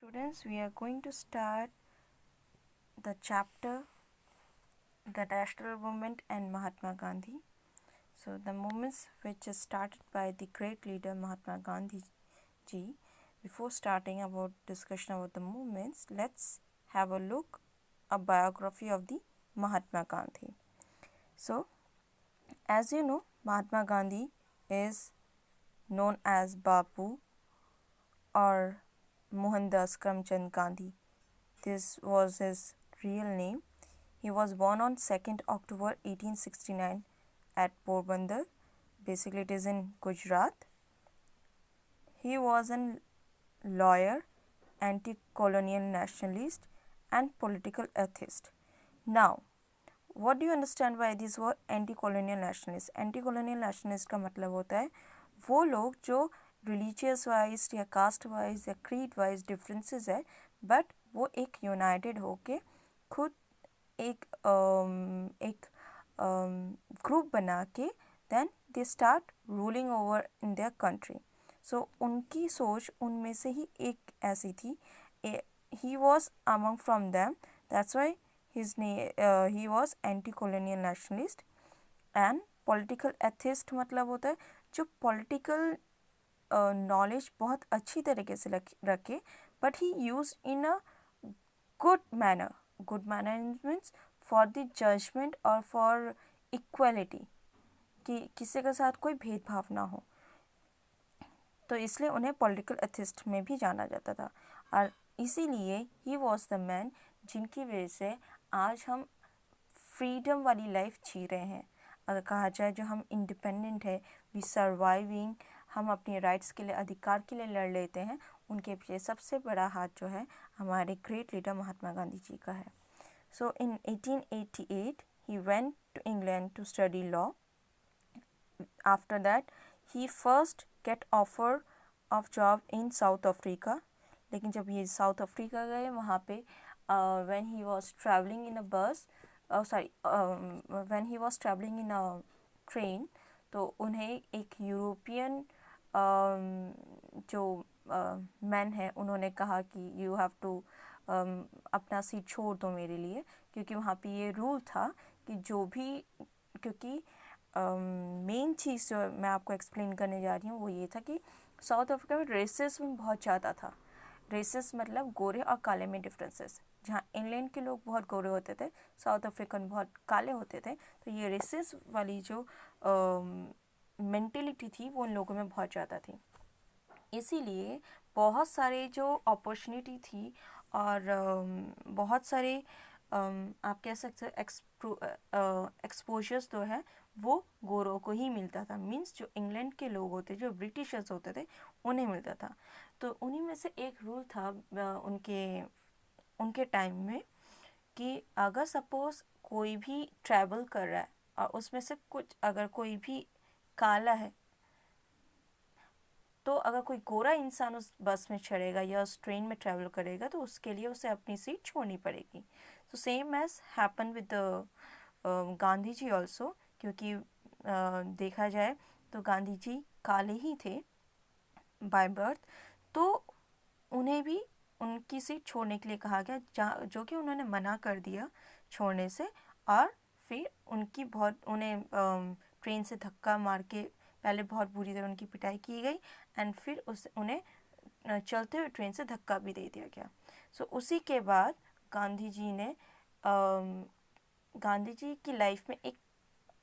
Students, we are going to start the chapter The National Movement and Mahatma Gandhi. So, the movements which is started by the great leader Mahatma Gandhi ji. Before starting about discussion about the movements, let's have a look a biography of the Mahatma Gandhi. So, as you know, Mahatma Gandhi is known as Bapu or Mohandas Karamchand Gandhi. This was his real name. He was born on 2nd October 1869 at Porbandar. Basically, it is in Gujarat. He was a lawyer, anti-colonial nationalist, and political atheist. Now, what do you understand by this word anti-colonial nationalist? Anti-colonial nationalist का मतलब होता है वो लोग जो religious wise या caste wise या creed wise differences है बट वो एक यूनाइटेड होके खुद एक ग्रुप बना के then they start ruling over in their country. So उनकी सोच उनमें से ही एक ऐसी थी. He was among from them. That's why he was anti-colonial nationalist and political atheist. मतलब होता है जो political knowledge बहुत अच्छी तरीके से रखे but he used in a good manner. Good manner means for the judgment or for equality, कि किसी के साथ कोई भेदभाव ना हो, तो इसलिए उन्हें पॉलिटिकल एथिस्ट में भी जाना जाता था. और इसीलिए ही वॉज द मैन जिनकी वजह से आज हम फ्रीडम वाली लाइफ जी रहे हैं. अगर कहा जाए जो हम इंडिपेंडेंट है, वी सर्वाइविंग, हम अपने राइट्स के लिए अधिकार के लिए लड़ लेते हैं, उनके पीछे सबसे बड़ा हाथ जो है हमारे ग्रेट लीडर महात्मा गांधी जी का है. So in 1888 he went to England to study law. After that he first get offer of job in South Africa. लेकिन जब ये साउथ अफ्रीका गए वहाँ पे when he was traveling in a bus, when he was traveling in a train, तो उन्हें एक European जो मैन है उन्होंने कहा कि यू हैव टू अपना सीट छोड़ दो मेरे लिए, क्योंकि वहाँ पे ये रूल था कि जो भी, क्योंकि मेन चीज़ जो मैं आपको एक्सप्लेन करने जा रही हूँ वो ये था कि साउथ अफ्रीका में रेसिज्म बहुत ज़्यादा था. रेसिस मतलब गोरे और काले में डिफरेंसेस. जहाँ इंग्लैंड के लोग बहुत गोरे होते थे, साउथ अफ्रीकन बहुत काले होते थे, तो ये रेसिस वाली जो मेंटेलिटी थी वो उन लोगों में बहुत ज़्यादा थी. इसीलिए बहुत सारे जो अपॉर्चुनिटी थी और बहुत सारे आप कह सकते हो एक्सपोजर्स जो है वो गोरों को ही मिलता था. मींस जो इंग्लैंड के लोग होते, जो ब्रिटिशर्स होते थे, उन्हें मिलता था. तो उन्हीं में से एक रूल था उनके टाइम में कि अगर सपोज़ कोई भी ट्रैवल कर रहा है और उसमें से कुछ अगर कोई भी काला है, तो अगर कोई गोरा इंसान उस बस में चढ़ेगा या उस ट्रेन में ट्रैवल करेगा तो उसके लिए उसे अपनी सीट छोड़नी पड़ेगी. तो same as happen with Gandhi ji also, क्योंकि देखा जाए तो गांधी जी काले ही थे बाय बर्थ, तो उन्हें भी उनकी सीट छोड़ने के लिए कहा गया, जो कि उन्होंने मना कर दिया छोड़ने से. और फिर उन्हें ट्रेन से धक्का मार के पहले बहुत बुरी तरह उनकी पिटाई की गई एंड फिर उन्हें चलते हुए ट्रेन से धक्का भी दे दिया गया. सो उसी के बाद गांधी जी की लाइफ में एक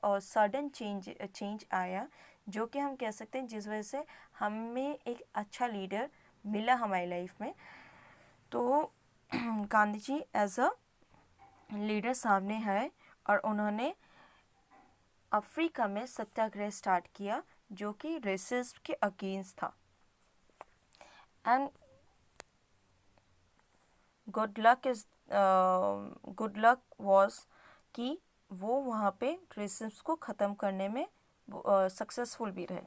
सडन चेंज आया, जो कि हम कह सकते हैं जिस वजह से हमें एक अच्छा लीडर मिला हमारी लाइफ में. तो Gandhi ji as a leader सामने है और उन्होंने अफ्रीका में सत्याग्रह स्टार्ट किया जो कि रेसिज्म के अगेंस्ट था. एंड गुड लक वॉज कि वो वहाँ पे रेसिज्म को ख़त्म करने में सक्सेसफुल भी रहे.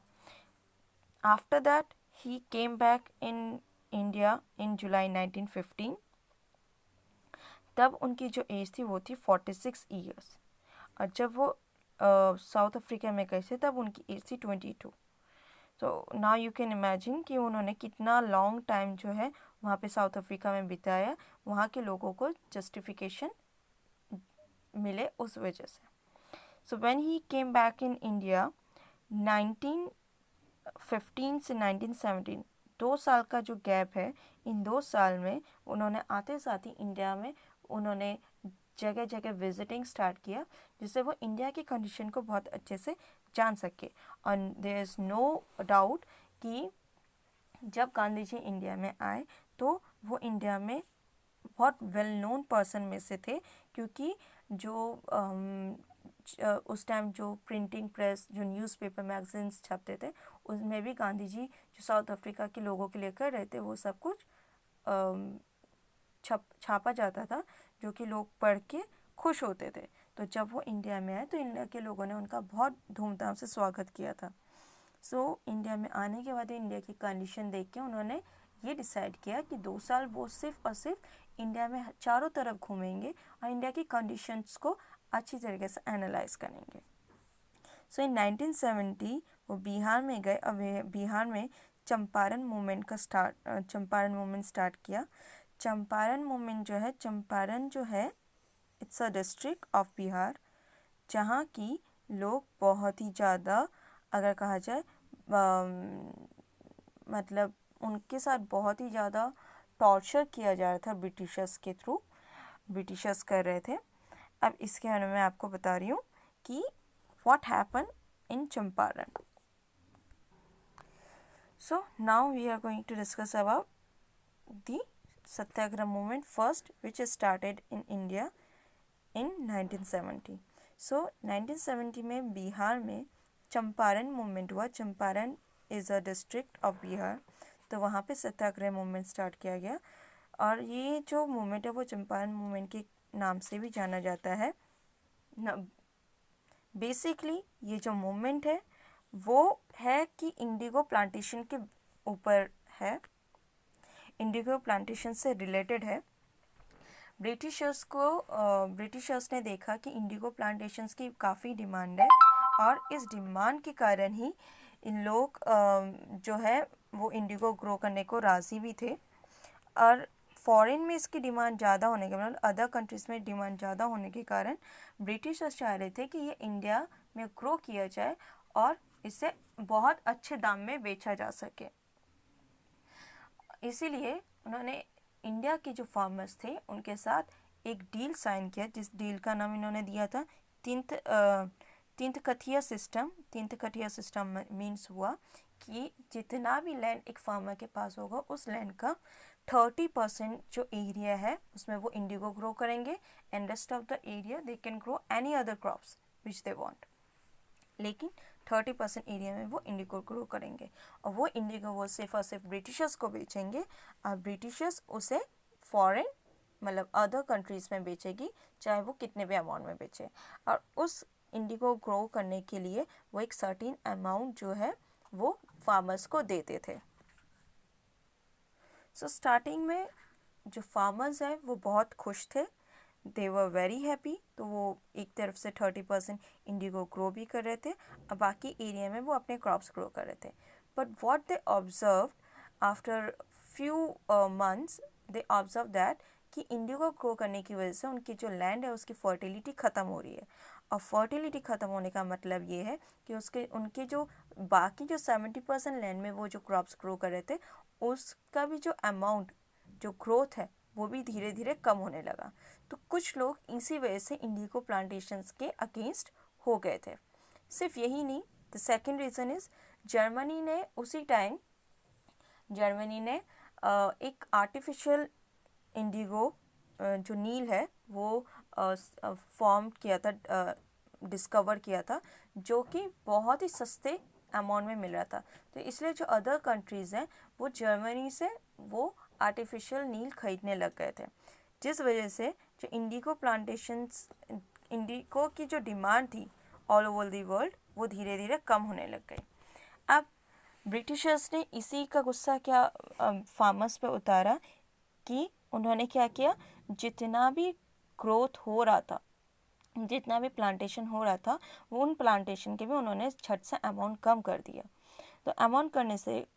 After that he came back in India in July 1915. तब उनकी जो एज थी वो थी 46 ईयर्स, और जब वो साउथ अफ्रीका में गए थे तब उनकी एज थी 22. तो नाउ यू कैन इमेजिन कि उन्होंने कितना लॉन्ग टाइम जो है वहाँ पे साउथ अफ्रीका में बिताया, वहाँ के लोगों को जस्टिफिकेशन मिले उस वजह से। So when he came back in India 1915 से 1917, 2 साल का जो गैप है, इन 2 साल में उन्होंने आते साथ ही इंडिया में उन्होंने जगह जगह विजिटिंग स्टार्ट किया, जिससे वो इंडिया की कंडीशन को बहुत अच्छे से जान सके। और देयर इज़ नो डाउट कि जब गांधी जी इंडिया में आए तो वो इंडिया में बहुत वेल नोन पर्सन में से थे, क्योंकि जो उस टाइम जो प्रिंटिंग प्रेस, जो न्यूज़पेपर मैगजीन्स छपते थे, उसमें भी गांधी जी जो साउथ अफ्रीका के लोगों के लिए कर रहे थे वो सब कुछ छापा जाता था, जो कि लोग पढ़ के खुश होते थे। तो जब वो इंडिया में आए तो इंडिया के लोगों ने उनका बहुत धूमधाम से स्वागत किया था। इंडिया में आने के बाद इंडिया की कंडीशन देख के उन्होंने ये डिसाइड किया कि 2 साल वो सिर्फ और सिर्फ इंडिया में चारों तरफ घूमेंगे और इंडिया की कंडीशंस को अच्छी तरीके से एनालाइज करेंगे। इन 1970 वो बिहार में गए और बिहार में चंपारण मूवमेंट स्टार्ट किया। चंपारण मूवमेंट जो है it's a district of Bihar, जहाँ की लोग बहुत ही ज़्यादा, अगर कहा जाए मतलब उनके साथ बहुत ही ज़्यादा टॉर्चर किया जा रहा था ब्रिटिशर्स के थ्रू, ब्रिटिशर्स कर रहे थे। अब इसके बारे में मैं आपको बता रही हूँ कि what happen in Champaran. So now we are going to discuss about the Satyagraha movement first, which started in India in 1970. So 1970 में बिहार में चंपारण मूवमेंट हुआ। Champaran is a district of Bihar, तो वहाँ पे सत्याग्रह मूवमेंट स्टार्ट किया गया। और ये जो मूवमेंट है वो चंपारण मूवमेंट के नाम से भी जाना जाता है। बेसिकली ये जो मूवमेंट है वो है कि इंडिगो प्लांटेशन के ऊपर है, इंडिगो प्लांटेशन से रिलेटेड है। ब्रिटिशर्स ने देखा कि इंडिगो प्लांटेशंस की काफ़ी डिमांड है और इस डिमांड के कारण ही इन लोग जो है वो इंडिगो ग्रो करने को राज़ी भी थे। और फॉरेन में इसकी डिमांड ज़्यादा होने के मतलब अदर कंट्रीज़ में डिमांड ज़्यादा होने के कारण ब्रिटिशर्स चाह रहे थे कि ये इंडिया में ग्रो किया जाए और इसे बहुत अच्छे दाम में बेचा जा सके। इसीलिए उन्होंने इंडिया के जो फार्मर्स थे उनके साथ एक डील साइन किया, जिस डील का नाम इन्होंने दिया था तीर्थकथिया सिस्टम। तीर्थकथिया सिस्टम मीन्स हुआ कि जितना भी लैंड एक फार्मर के पास होगा उस लैंड का 30% जो एरिया है उसमें वो इंडिगो ग्रो करेंगे and rest of the area they can grow any other crops which they want, लेकिन 30% एरिया में वो इंडिगो ग्रो करेंगे और वो इंडिगो वो सिर्फ और सिर्फ ब्रिटिशर्स को बेचेंगे और ब्रिटिशर्स उसे फॉरेन मतलब अदर कंट्रीज़ में बेचेगी, चाहे वो कितने भी अमाउंट में बेचे। और उस इंडिगो ग्रो करने के लिए वो एक सर्टेन अमाउंट जो है वो फार्मर्स को देते थे। स्टार्टिंग में जो फार्मर्स हैं वो बहुत खुश थे, दे वर वेरी हैप्पी। तो वो एक तरफ से 30% इंडिगो ग्रो भी कर रहे थे और बाकी एरिया में वो अपने क्रॉप्स ग्रो कर रहे थे। But what they observe after few months, they observe that कि इंडिगो ग्रो करने की वजह से उनकी जो लैंड है उसकी फर्टिलिटी ख़त्म हो रही है। और फर्टिलिटी ख़त्म होने का मतलब ये है कि उनके जो बाकी जो 70% लैंड में वो जो क्रॉप्स ग्रो कर रहे थे उसका भी जो अमाउंट, जो ग्रोथ है वो भी धीरे धीरे कम होने लगा। तो कुछ लोग इसी वजह से इंडिगो प्लांटेशंस के अगेंस्ट हो गए थे। सिर्फ यही नहीं, the second reason is Germany ने उसी टाइम एक आर्टिफिशियल इंडिगो जो नील है वो फॉर्म किया था, डिस्कवर किया था, जो कि बहुत ही सस्ते अमाउंट में मिल रहा था। तो इसलिए जो अदर कंट्रीज़ हैं वो जर्मनी से वो आर्टिफिशियल नील खरीदने लग गए थे, जिस वजह से जो इंडिगो की जो डिमांड थी ऑल ओवर द वर्ल्ड वो धीरे धीरे कम होने लग गई। अब ब्रिटिशर्स ने इसी का गुस्सा क्या फार्मर्स पे उतारा कि उन्होंने क्या किया, जितना भी ग्रोथ हो रहा था, जितना भी प्लांटेशन हो रहा था वो उन प्लांटेशन के भी उन्होंने झट से अमाउंट कम कर दिया। तो अमाउंट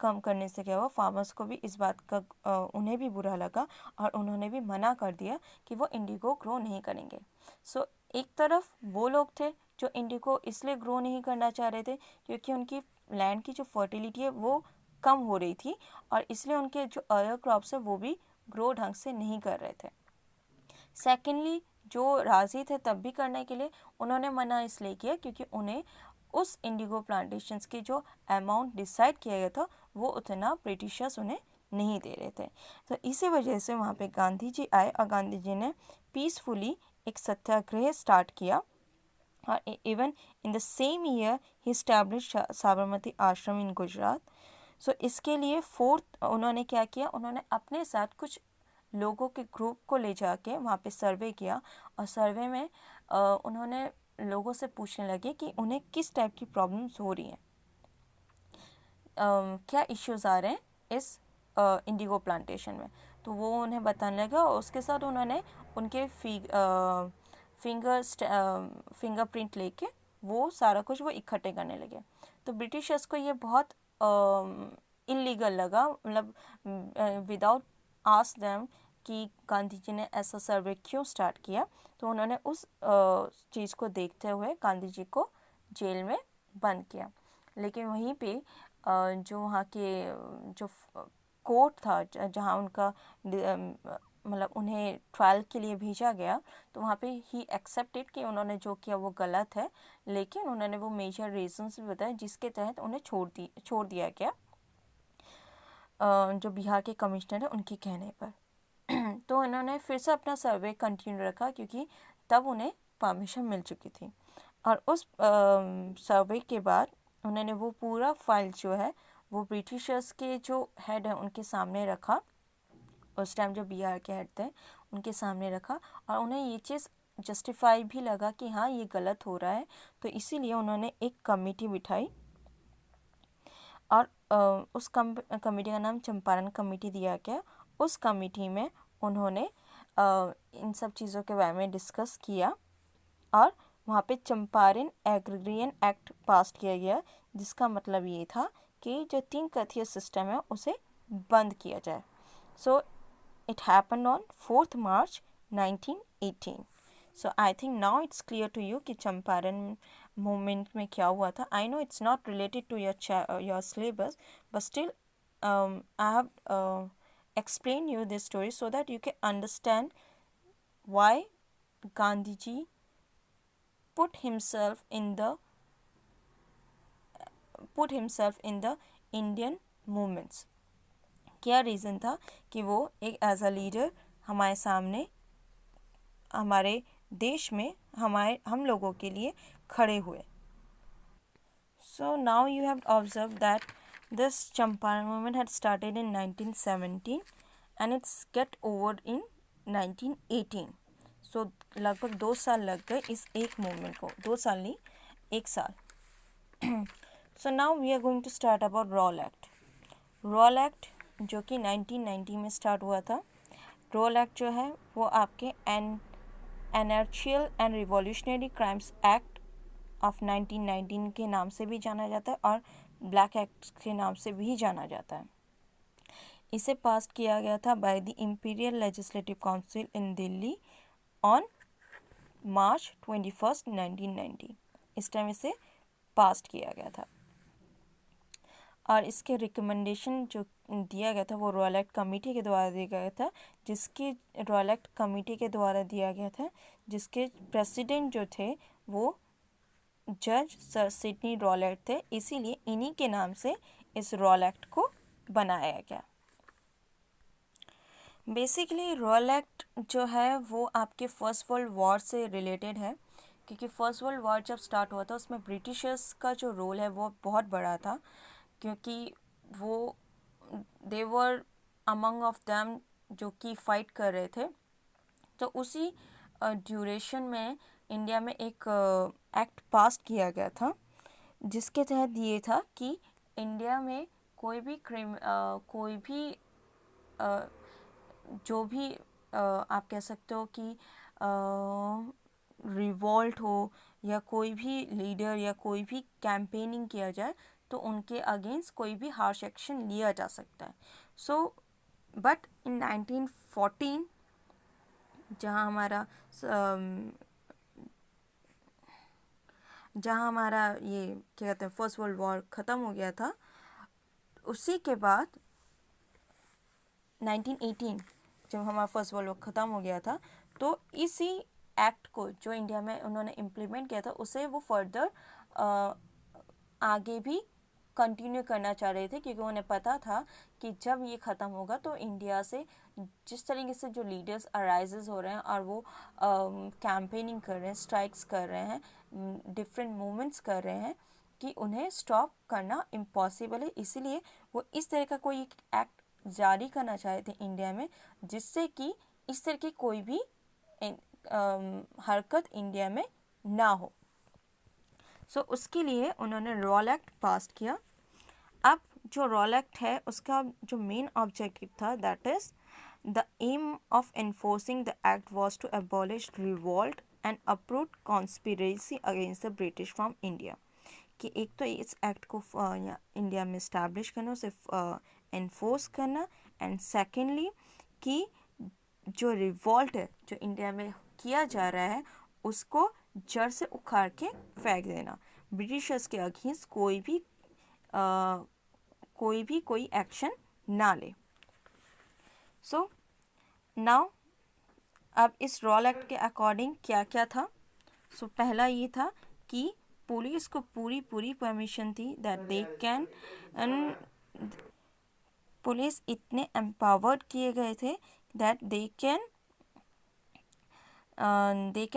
कम करने से क्या हुआ, फार्मर्स को भी इस बात का उन्हें भी बुरा लगा और उन्होंने भी मना कर दिया कि वो इंडिगो ग्रो नहीं करेंगे। सो एक तरफ वो लोग थे जो इंडिगो इसलिए ग्रो नहीं करना चाह रहे थे क्योंकि उनकी लैंड की जो फर्टिलिटी है वो कम हो रही थी और इसलिए उनके जो अदर क्रॉप्स है वो भी ग्रो ढंग से नहीं कर रहे थे। सेकेंडली जो राजी थे तब भी करने के लिए, उन्होंने मना इसलिए किया क्योंकि उन्हें उस इंडिगो प्लांटेशंस की जो अमाउंट डिसाइड किया गया था वो उतना ब्रिटिशर्स उन्हें नहीं दे रहे थे। तो इसी वजह से वहाँ पे गांधी जी आए और गांधी जी ने पीसफुली एक सत्याग्रह स्टार्ट किया और even in the same year he establish Sabarmati आश्रम इन गुजरात। सो इसके लिए फोर्थ उन्होंने क्या किया, उन्होंने अपने साथ कुछ लोगों के ग्रुप को ले जाके वहाँ पे सर्वे किया और सर्वे में उन्होंने लोगों से पूछने लगे कि उन्हें किस टाइप की प्रॉब्लम्स हो रही हैं, क्या इश्यूज आ रहे हैं इस इंडिगो प्लांटेशन में। तो वो उन्हें बताने लगा और उसके साथ उन्होंने उनके फिंगरप्रिंट लेके वो सारा कुछ वो इकट्ठे करने लगे। तो ब्रिटिशर्स को ये बहुत इलीगल लगा, मतलब विदाउट आस्क देम कि गांधी जी ने ऐसा सर्वे क्यों स्टार्ट किया। तो उन्होंने उस चीज़ को देखते हुए गांधी जी को जेल में बंद किया। लेकिन वहीं पे जो वहाँ के जो कोर्ट था जहाँ उनका मतलब उन्हें ट्रायल के लिए भेजा गया, तो वहाँ पे ही एक्सेप्टेड कि उन्होंने जो किया वो गलत है, लेकिन उन्होंने वो मेजर रीजंस भी बताए जिसके तहत उन्हें छोड़ दिया गया जो बिहार के कमिश्नर है उनके कहने पर। तो उन्होंने फिर से अपना सर्वे कंटिन्यू रखा क्योंकि तब उन्हें परमिशन मिल चुकी थी और उस सर्वे के बाद उन्होंने वो पूरा फाइल जो है वो ब्रिटिशर्स के जो हेड है उनके सामने रखा, उस टाइम जो बिहार के हेड थे उनके सामने रखा और उन्हें ये चीज़ जस्टिफाई भी लगा कि हाँ ये गलत हो रहा है। तो इसीलिए उन्होंने एक कमेटी बिठाई और उस कमेटी का नाम चंपारण कमेटी दिया गया। उस कमेटी में उन्होंने इन सब चीज़ों के बारे में डिस्कस किया और वहाँ पे चंपारण एग्रीरियन एक्ट पास किया गया, जिसका मतलब ये था कि जो 3 कथीय सिस्टम है उसे बंद किया जाए। So it happened on 4th March 1918। So I think now it's clear to you कि चंपारण मूवमेंट में क्या हुआ था। I know it's not related to your syllabus, but still I have explained you this story so that you can understand why Gandhiji put himself in the Indian movements। क्या reason था कि वो एक as a leader हमारे सामने हमारे देश में हम लोगों के लिए खड़े हुए। So now you have observed that this Champaran movement had started in 1917 and it's get over in 1918। So लगभग 2 साल लग गए इस एक मूवमेंट को, 2 साल नहीं 1 साल। So now we are going to start about Rawle Act। Rawle Act जो कि 1990 में स्टार्ट हुआ था। Rawle Act जो है वो आपके Anarchical and Revolutionary Crimes Act of 1919 के नाम से भी जाना जाता है और ब्लैक एक्ट के नाम से भी जाना जाता है। इसे पास किया गया था by the imperial legislative council in Delhi on March 21, 1990। इस टाइम इसे पास किया गया था और इसके रिकमेंडेशन जो दिया गया था वो रॉयल एक्ट कमेटी के द्वारा दिया गया था, जिसके प्रेसिडेंट जो थे वो जज सर सिडनी रॉलेट थे। इसीलिए इन्हीं के नाम से इस रॉल एक्ट को बनाया गया। बेसिकली रॉल एक्ट जो है वो आपके फर्स्ट वर्ल्ड वॉर से रिलेटेड है, क्योंकि फर्स्ट वर्ल्ड वॉर जब स्टार्ट हुआ था उसमें ब्रिटिशर्स का जो रोल है वो बहुत बड़ा था, क्योंकि वो दे वर अमंग ऑफ देम जो कि फाइट कर रहे थे। तो उसी ड्यूरेशन में इंडिया में एक एक्ट पास किया गया था, जिसके तहत ये था कि इंडिया में कोई भी जो भी आप कह सकते हो कि रिवॉल्ट हो या कोई भी लीडर या कोई भी कैंपेनिंग किया जाए तो उनके अगेंस्ट कोई भी हार्श एक्शन लिया जा सकता है. सो बट इन 1914 जहाँ हमारा ये क्या कहते हैं फर्स्ट वर्ल्ड वॉर ख़त्म हो गया था, उसी के बाद 1918 जब हमारा फर्स्ट वर्ल्ड वॉर ख़त्म हो गया था, तो इसी एक्ट को जो इंडिया में उन्होंने इम्प्लीमेंट किया था उसे वो फर्दर आगे भी कंटिन्यू करना चाह रहे थे, क्योंकि उन्हें पता था कि जब ये ख़त्म होगा तो इंडिया से जिस तरीके से जो लीडर्स अराइजेस हो रहे हैं और वो कैंपेनिंग कर रहे हैं, स्ट्राइक्स कर रहे हैं, डिफरेंट मूवमेंट्स कर रहे हैं, कि उन्हें स्टॉप करना इम्पॉसिबल है. इसीलिए वो इस तरह का कोई एक्ट जारी करना चाहे थे इंडिया में, जिससे कि इस तरह की कोई भी हरकत इंडिया में ना हो. सो उसके लिए उन्होंने रॉल एक्ट पास किया. अब जो रॉल एक्ट है उसका जो मेन ऑब्जेक्टिव था, that is the aim of enforcing the act was to abolish revolt and approve conspiracy against the British from India. कि एक तो इस एक्ट को इंडिया में इस्टेब्लिश करना, उसे एनफोर्स करना, एंड सेकेंडली कि जो रिवॉल्ट है जो इंडिया में किया जा रहा है उसको जड़ से उखाड़ के फेंक देना, ब्रिटिशर्स के अगेंस्ट कोई एक्शन ना ले. सो नाउ अब इस रॉल एक्ट के अकॉर्डिंग क्या क्या था. सो पहला ये था कि पुलिस को पूरी परमिशन थी दैट दे कैन, पुलिस इतने एम्पावर्ड किए गए थे that they can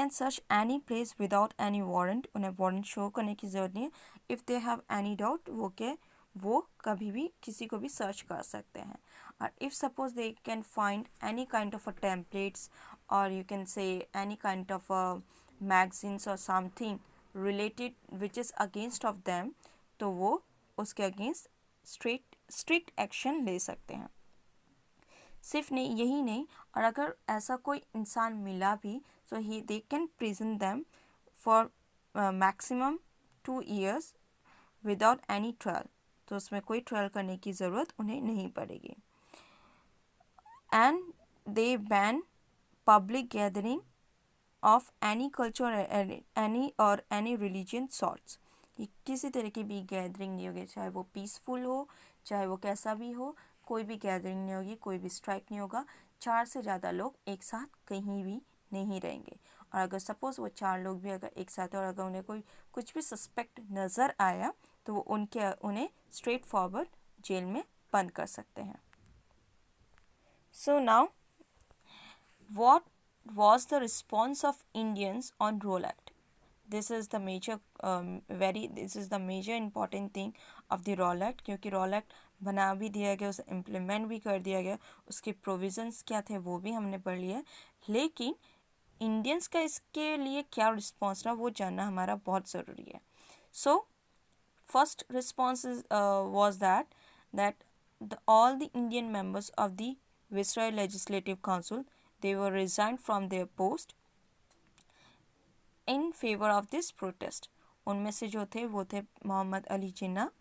search any place without any warrant. उन्हें वारंट शो करने की ज़रूरत नहीं है. If they have any doubt वो कभी भी किसी को भी सर्च कर सकते हैं. और if suppose they can find any kind of a templates और you can say any kind of magazines और something related which is against of them, तो वो उसके अगेंस्ट स्ट्रिक्ट एक्शन ले सकते हैं. सिर्फ नहीं यही नहीं, और अगर ऐसा कोई इंसान मिला भी तो they can prison them for maximum 2 years without any trial. तो उसमें कोई ट्रायल करने की ज़रूरत उन्हें नहीं पड़ेगी. And they ban public gathering of any culture any religion sorts. किसी तरह की भी गैदरिंग नहीं होगी, चाहे वो पीसफुल हो चाहे वो कैसा भी हो, कोई भी गैदरिंग नहीं होगी, कोई भी स्ट्राइक नहीं होगा. 4 से ज़्यादा लोग एक साथ कहीं भी नहीं रहेंगे. और अगर सपोज़ वो 4 लोग भी अगर एक साथ और अगर उन्हें कोई कुछ भी सस्पेक्ट नज़र आया तो वो उन्हें स्ट्रेट फॉरवर्ड जेल में बंद कर सकते हैं. So now what was the response of Indians on Role Act? This is the major important thing of the Role Act, क्योंकि Role Act बना भी दिया गया, उसे इम्प्लीमेंट भी कर दिया गया, उसके प्रोविजंस क्या थे वो भी हमने पढ़ लिया. लेकिन इंडियंस का इसके लिए क्या रिस्पॉन्स रहा वो जानना हमारा बहुत ज़रूरी है. So first response was that all the Indian members of the Viceroy Legislative Council, they were resigned from their post in favor of this protest. उनमें से जो थे वो थे मोहम्मद अली जिन्ना,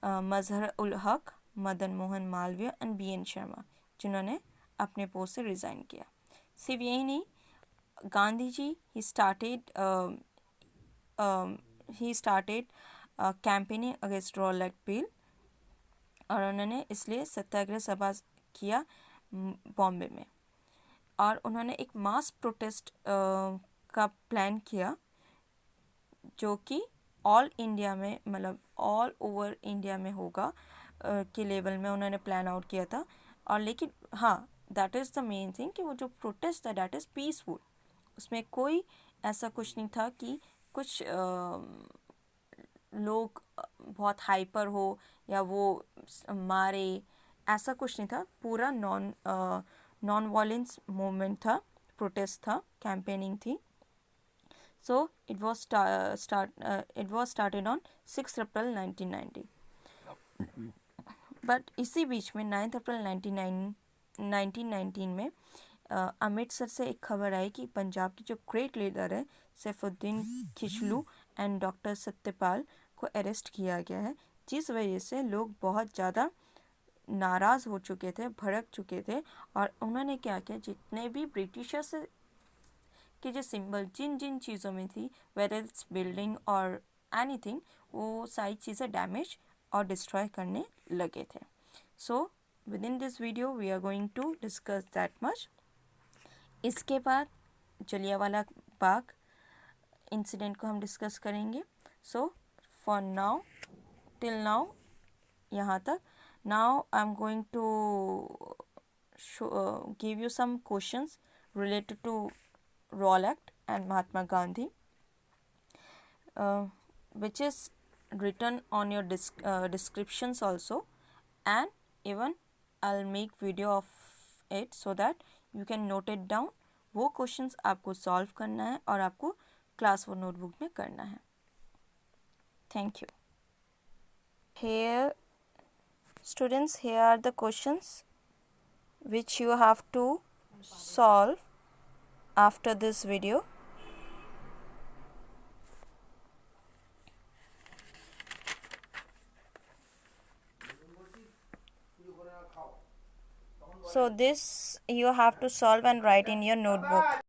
मजहर उल हक, मदन मोहन मालवीय एंड BN शर्मा, जिन्होंने अपने पोस्ट से रिज़ाइन किया. सिर्फ यही नहीं, Gandhi ji he started campaigning against Rowlatt act bill, और उन्होंने इसलिए सत्याग्रह सभा किया बॉम्बे में. और उन्होंने एक मास प्रोटेस्ट का प्लान किया जो कि ऑल इंडिया में, मतलब ऑल ओवर इंडिया में होगा के लेवल में उन्होंने प्लान आउट किया था. और लेकिन हाँ, that is the main thing कि वो जो प्रोटेस्ट था दैट इज़ पीसफुल. उसमें कोई ऐसा कुछ नहीं था कि कुछ लोग बहुत हाइपर हो या वो मारे, ऐसा कुछ नहीं था. पूरा नॉन वायलेंस मूवमेंट था, प्रोटेस्ट था, कैंपेनिंग थी. So it was started on 6 April 1990. But इसी बीच में 9 अप्रैल 1919 में अमृतसर से एक खबर आई कि पंजाब की जो ग्रेट लीडर है सैफुद्दीन खिचलू एंड डॉक्टर सत्यपाल को अरेस्ट किया गया है, जिस वजह से लोग बहुत ज़्यादा नाराज़ हो चुके थे, भड़क चुके थे। और उन्होंने क्या किया, जितने भी ब्रिटिशर्स के जो सिंबल जिन जिन चीज़ों में थी, वेदर इट्स बिल्डिंग और एनीथिंग, वो सारी चीज़ें डैमेज और डिस्ट्रॉय करने लगे थे। So within this video we are going to discuss that much. इसके बाद जलियांवाला बाग इंसिडेंट को हम डिस्कस करेंगे। So for now, till now यहाँ तक। Now I am going to give you some questions related to Rowlatt and Mahatma Gandhi, which is written on your descriptions also, and even I'll make video of it so that you can note it down. वो questions आपको solve करना है और आपको class 4 notebook में करना है. Thank you. Here students, here are the questions which you have to solve after this video. So this you have to solve and write in your notebook.